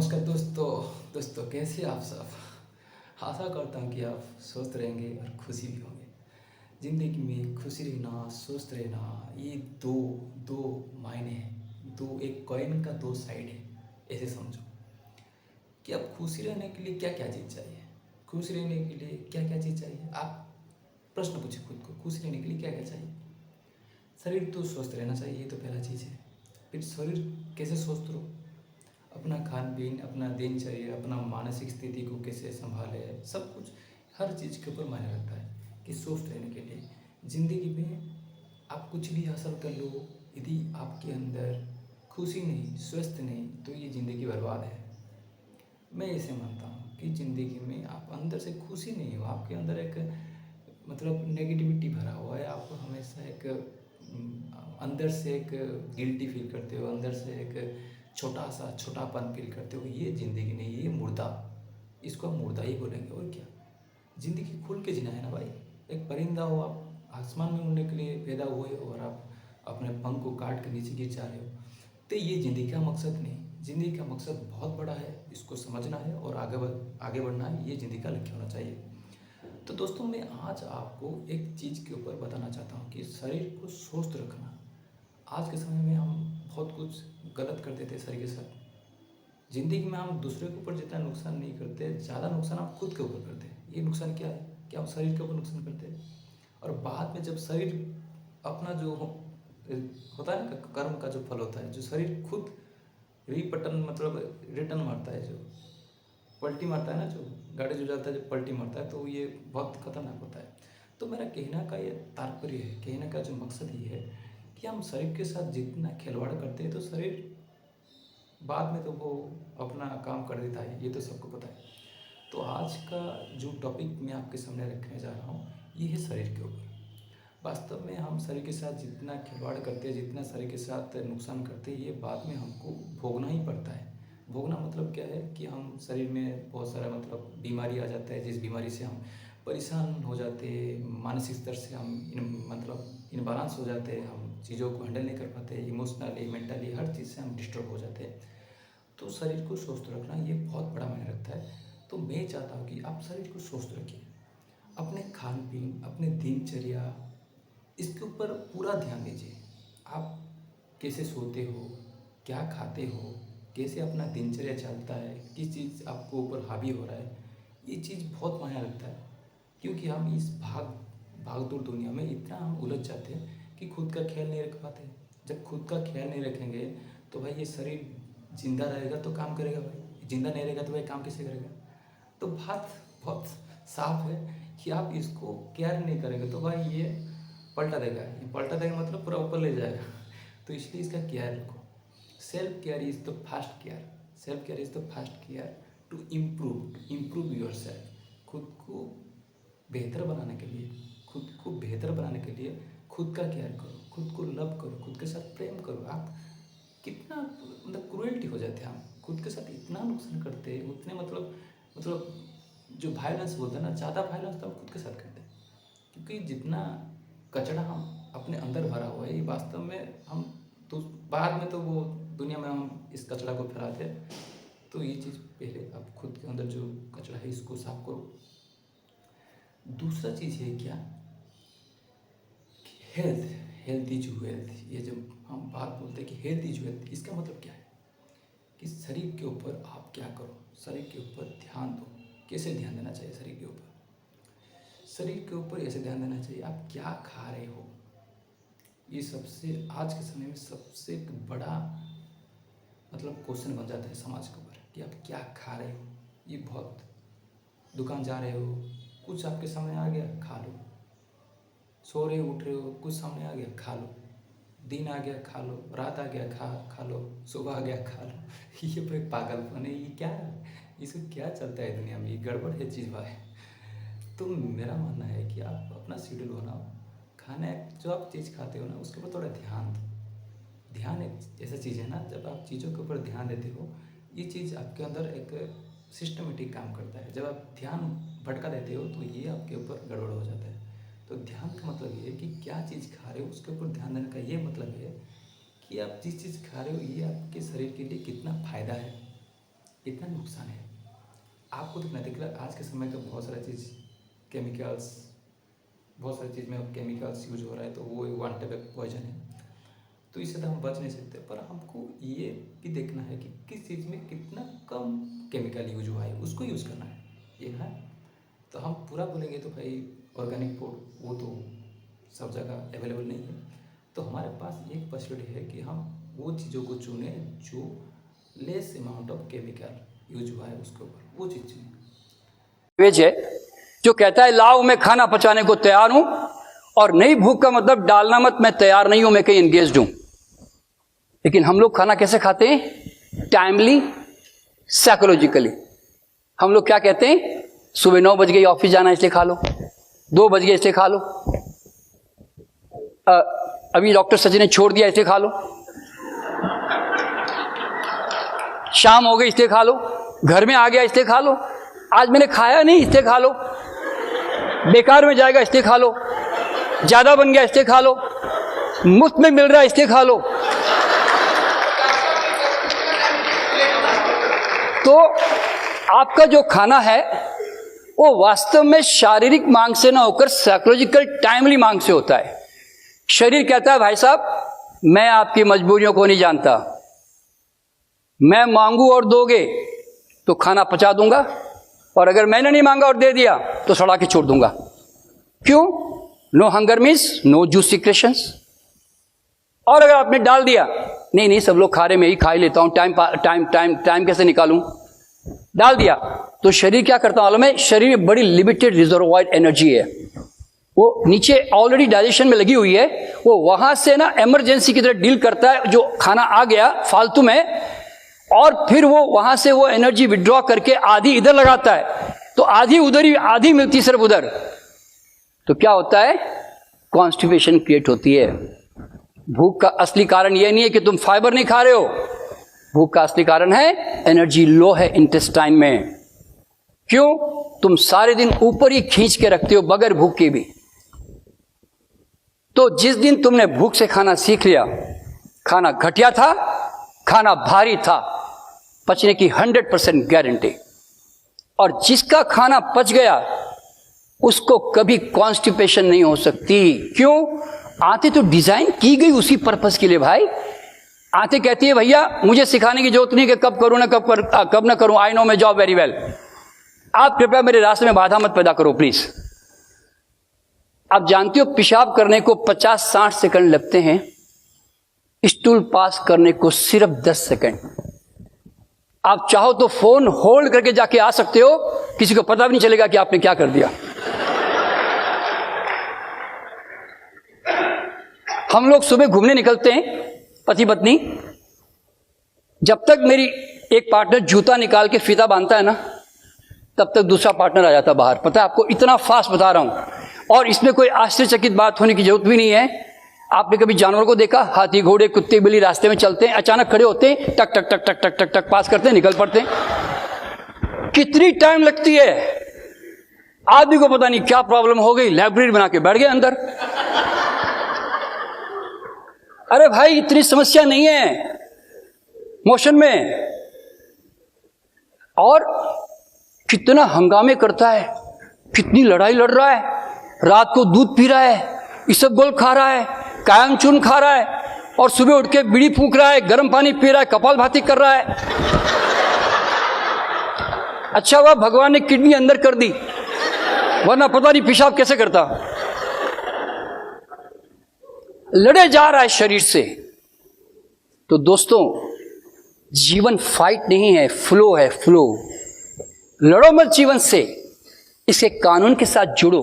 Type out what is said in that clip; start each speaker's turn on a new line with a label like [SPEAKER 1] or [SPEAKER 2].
[SPEAKER 1] नमस्कार दोस्तों कैसे आप सब। आशा करता हूँ कि आप स्वस्थ रहेंगे और खुशी भी होंगे। ज़िंदगी में खुशी रहना, स्वस्थ रहना, ये दो दो मायने हैं। दो, एक कॉइन का दो साइड है। ऐसे समझो कि आप खुशी रहने के लिए क्या क्या चीज़ चाहिए। खुश रहने के लिए क्या क्या चीज़ चाहिए, आप प्रश्न पूछे खुद को। खुश रहने के लिए क्या क्या चाहिए। शरीर तो स्वस्थ रहना चाहिए, ये तो पहला चीज़ है। फिर शरीर कैसे स्वस्थ हो, अपना खान पीन, अपना दिनचर्या, अपना मानसिक स्थिति को कैसे संभाले, सब कुछ हर चीज़ के ऊपर मायने रखता है कि स्वस्थ रहने के लिए। ज़िंदगी में आप कुछ भी हासिल कर लो, यदि आपके अंदर खुशी नहीं, स्वस्थ नहीं, तो ये ज़िंदगी बर्बाद है। मैं ऐसे मानता हूँ कि ज़िंदगी में आप अंदर से खुशी नहीं हो, आपके अंदर एक मतलब नेगेटिविटी भरा हुआ है। आप हमेशा एक अंदर से एक गिल्टी फील करते हो, अंदर से एक छोटापन फील करते हो। ये ज़िंदगी नहीं, ये मुर्दा, इसको हम मुर्दा ही बोलेंगे। और क्या, ज़िंदगी खुल के जीना है ना भाई। एक परिंदा हो, आप आसमान में उड़ने के लिए पैदा हुए और आप अपने पंख को काट के नीचे गिर जा रहे हो, तो ये ज़िंदगी का मकसद नहीं। ज़िंदगी का मकसद बहुत बड़ा है, इसको समझना है और आगे बढ़ना है। ये ज़िंदगी का लक्ष्य होना चाहिए। तो दोस्तों, मैं आज आपको एक चीज़ के ऊपर बताना चाहता हूँ कि शरीर को स्वस्थ रखना। आज के समय में हम बहुत कुछ गलत कर देते हैं शरीर के साथ। ज़िंदगी में हम दूसरे के ऊपर जितना नुकसान नहीं करते, ज़्यादा नुकसान हम खुद के ऊपर करते हैं। ये नुकसान क्या है कि हम शरीर के ऊपर नुकसान करते हैं, और बाद में जब शरीर अपना जो होता है ना, कर्म का जो फल होता है, जो शरीर खुद रिपटन मतलब रिटर्न मारता है, जो पलटी मारता है ना, जो गाड़ी जो जाता है, जो पलटी मारता है, तो ये बहुत खतरनाक होता है। तो मेरा कहना का ये तात्पर्य है, कहने का जो मकसद ये है कि हम शरीर के साथ जितना खिलवाड़ करते हैं, तो शरीर बाद में तो वो अपना काम कर देता है, ये तो सबको पता है। तो आज का जो टॉपिक मैं आपके सामने रखने जा रहा हूँ, ये है शरीर के ऊपर। वास्तव में हम शरीर के साथ जितना खिलवाड़ करते हैं, जितना शरीर के साथ नुकसान करते हैं, ये बाद में हमको भोगना ही पड़ता है। भोगना मतलब क्या है कि हम शरीर में बहुत सारा मतलब बीमारी आ जाता है, जिस बीमारी से हम परेशान हो जाते हैं, मानसिक स्तर से हम इनबालांस हो जाते हैं, हम चीज़ों को हैंडल नहीं कर पाते, इमोशनली, मेंटली, हर चीज़ से हम डिस्टर्ब हो जाते हैं। तो शरीर को स्वस्थ रखना ये बहुत बड़ा मायने रखता है। तो मैं चाहता हूँ कि आप शरीर को स्वस्थ रखिए। अपने खान पीन, अपने दिनचर्या, इसके ऊपर पूरा ध्यान दीजिए। आप कैसे सोते हो, क्या खाते हो, कैसे अपना दिनचर्या चलता है, किस चीज़ आपको ऊपर हावी हो रहा है, ये चीज़ बहुत मायने रखता है। क्योंकि हम इस भाग दौड़ दुनिया में इतना हम उलझ जाते हैं कि खुद का ख्याल नहीं रख पाते। जब खुद का ख्याल नहीं रखेंगे तो भाई ये शरीर जिंदा रहेगा तो काम करेगा, भाई जिंदा नहीं रहेगा तो भाई काम कैसे करेगा। तो बात बहुत साफ है कि आप इसको केयर नहीं करेंगे तो भाई ये पलटा देगा। ये पलटा देगा मतलब पूरा ऊपर ले जाएगा। तो इसलिए इसका केयर रखो। Self care is the fast care. Self care is the fast care to improve yourself. खुद को बेहतर बनाने के लिए, खुद को बेहतर बनाने के लिए खुद का केयर करो, खुद को लव करो, खुद के साथ प्रेम करो। आप कितना मतलब क्रूएल्टी हो जाते हैं, हम खुद के साथ इतना नुकसान करते हैं, उतने मतलब जो वायलेंस बोलते हैं ना, ज़्यादा वायलेंस तो हम खुद के साथ करते हैं। क्योंकि जितना कचरा हम अपने अंदर भरा हुआ है, ये वास्तव में हम तो बाद में तो वो दुनिया में हम इस कचरा को फैलाते हैं। तो ये चीज़ पहले आप खुद के अंदर जो कचरा है इसको साफ करो। दूसरा चीज़ है क्या, हेल्थ। Health is wealth. ये जब हम बात बोलते हैं कि हेल्थ इज वेल्थ, इसका मतलब क्या है कि शरीर के ऊपर आप क्या करो, शरीर के ऊपर ध्यान दो। कैसे ध्यान देना चाहिए शरीर के ऊपर? शरीर के ऊपर ऐसे ध्यान देना चाहिए, आप क्या खा रहे हो। ये सबसे आज के समय में सबसे एक बड़ा मतलब क्वेश्चन बन जाता है समाज के ऊपर कि आप क्या खा रहे हो। ये बहुत, दुकान जा रहे हो, कुछ आपके सामने आ गया खा लो, सो रहे हो उठ रहे हो, कुछ सामने आ गया खा लो, दिन आ गया खा लो, रात आ गया खा लो, सुबह आ गया खा लो। ये भाई पागलपन है, ये क्या है, इसको क्या चलता है दुनिया में, ये गड़बड़ है चीज़ भाई। तो मेरा मानना है कि आप अपना शेड्यूल बनाओ, खाना जो आप चीज़ खाते हो ना उसके ऊपर थोड़ा ध्यान दो। ध्यान एक ऐसा चीज़ है ना, जब आप चीज़ों के ऊपर ध्यान देते हो, ये चीज़ आपके अंदर एक सिस्टमेटिक काम करता है। जब आप ध्यान भटका देते हो तो ये आपके ऊपर गड़बड़ हो जाता है। तो ध्यान का मतलब ये है कि क्या चीज़ खा रहे हो उसके ऊपर ध्यान देने का ये मतलब है कि आप जिस चीज़ खा रहे हो ये आपके शरीर के लिए कितना फ़ायदा है। इतना नुकसान है। आपको तो नहीं दिख रहा, आज के समय तो बहुत सारी चीज़ केमिकल्स, बहुत सारी चीज़ में केमिकल्स यूज हो रहा है, तो वो वन टाइप ऑफ पॉइजन है, तो इससे तो हम बच नहीं सकते। पर हमको ये भी देखना है कि किस चीज़ में कितना कम केमिकल यूज हुआ है, उसको यूज़ करना है, ये है। तो हम पूरा बोलेंगे तो भाई ऑर्गेनिक फूड वो तो सब जगह अवेलेबल नहीं है, तो हमारे पास एक फैसिलिटी है कि हम वो चीज़ों को चुने जो less amount of chemical use हुआ है उसके ऊपर, वो चीज़ चुने।
[SPEAKER 2] वेज है जो कहता है लाओ मैं खाना पचाने को तैयार हूं, और नई भूख का मतलब डालना मत मैं तैयार नहीं हूं, मैं कहीं एंगेज्ड हूं। लेकिन हम लोग खाना कैसे खाते हैं? Timely, psychologically. हम लोग क्या कहते हैं? सुबह 9 बज गई, ऑफिस जाना इसलिए खा लो, 2 बज गए इसलिए खा लो, अभी डॉक्टर सचिन ने छोड़ दिया इसलिए खा लो, शाम हो गई इसलिए खा लो, घर में आ गया इसलिए खा लो, आज मैंने खाया नहीं इसलिए खा लो, बेकार में जाएगा इसलिए खा लो, ज्यादा बन गया इसलिए खा लो, मुफ्त में मिल रहा है इसलिए खा लो। तो आपका जो खाना है वो वास्तव में शारीरिक मांग से ना होकर साइकोलॉजिकल टाइमली मांग से होता है। शरीर कहता है भाई साहब मैं आपकी मजबूरियों को नहीं जानता, मैं मांगू और दोगे तो खाना पचा दूंगा, और अगर मैंने नहीं मांगा और दे दिया तो सड़ा के छोड़ दूंगा। क्यों? No hunger means no juice secretions. और अगर आपने डाल दिया नहीं नहीं सब लोग खा रहे मैं ही खा ही लेता हूं, टाइम कैसे निकालूं, डाल दिया, तो शरीर क्या करता मालूम है? शरीर में बड़ी लिमिटेड रिजर्वॉयर एनर्जी है, वो नीचे ऑलरेडी डाइजेशन में लगी हुई है, वो वहां से ना इमरजेंसी की तरह डील करता है जो खाना आ गया फालतू में, और फिर वो वहां से वो एनर्जी विड्रॉ करके आधी इधर लगाता है, तो आधी उधर ही, आधी मिलती सिर्फ उधर। तो क्या होता है? कॉन्स्टिपेशन क्रिएट होती है। भूख का असली कारण यह नहीं है कि तुम फाइबर नहीं खा रहे हो, भूख का असली कारण है एनर्जी लो है इंटेस्टाइन में। क्यों? तुम सारे दिन ऊपर ही खींच के रखते हो बगैर भूख के भी। तो जिस दिन तुमने भूख से खाना सीख लिया, खाना घटिया था, खाना भारी था, पचने की 100% गारंटी। और जिसका खाना पच गया उसको कभी कॉन्स्टिपेशन नहीं हो सकती। क्यों? आंतें तो डिजाइन की गई उसी पर्पस के लिए भाई। आंतें कहती है भैया मुझे सिखाने की जरूरत नहीं कि कब करूं ना कब ना करूं, I know my job very well, आप कृपया मेरे रास्ते में बाधा मत पैदा करो प्लीज। आप जानते हो पेशाब करने को 50-60 सेकंड लगते हैं, स्टूल पास करने को सिर्फ 10 सेकंड। आप चाहो तो फोन होल्ड करके जाके आ सकते हो, किसी को पता भी नहीं चलेगा कि आपने क्या कर दिया। हम लोग सुबह घूमने निकलते हैं पति पत्नी, जब तक मेरी एक पार्टनर जूता निकाल के फीता बांधता है ना, तब तक दूसरा पार्टनर आ जाता बाहर। पता है आपको, इतना फास्ट बता रहा हूं। और इसमें कोई आश्चर्यचकित बात होने की जरूरत भी नहीं है। आपने कभी जानवर को देखा? हाथी, घोड़े, कुत्ते, बिल्ली रास्ते में चलते हैं, अचानक खड़े होते हैं, टक टक टक टक टक टक टक पास करते हैं, निकल पड़ते हैं। कितनी टाइम लगती है? आदमी को पता नहीं क्या प्रॉब्लम हो गई, लाइब्रेरी बना के बैठ गए अंदर। अरे भाई इतनी समस्या नहीं है मोशन में। और कितना हंगामे करता है, कितनी लड़ाई लड़ रहा है, रात को दूध पी रहा है, इसबगोल खा रहा है, कायम चूर्ण खा रहा है, और सुबह उठ के बीड़ी फूंक रहा है, गर्म पानी पी रहा है, कपालभाति कर रहा है। अच्छा हुआ भगवान ने किडनी अंदर कर दी, वरना पता नहीं पेशाब कैसे करता। लड़े जा रहा है शरीर से। तो दोस्तों जीवन फाइट नहीं है, फ्लो है, फ्लो। लड़ो मत जीवन से, इसके कानून के साथ जुड़ो।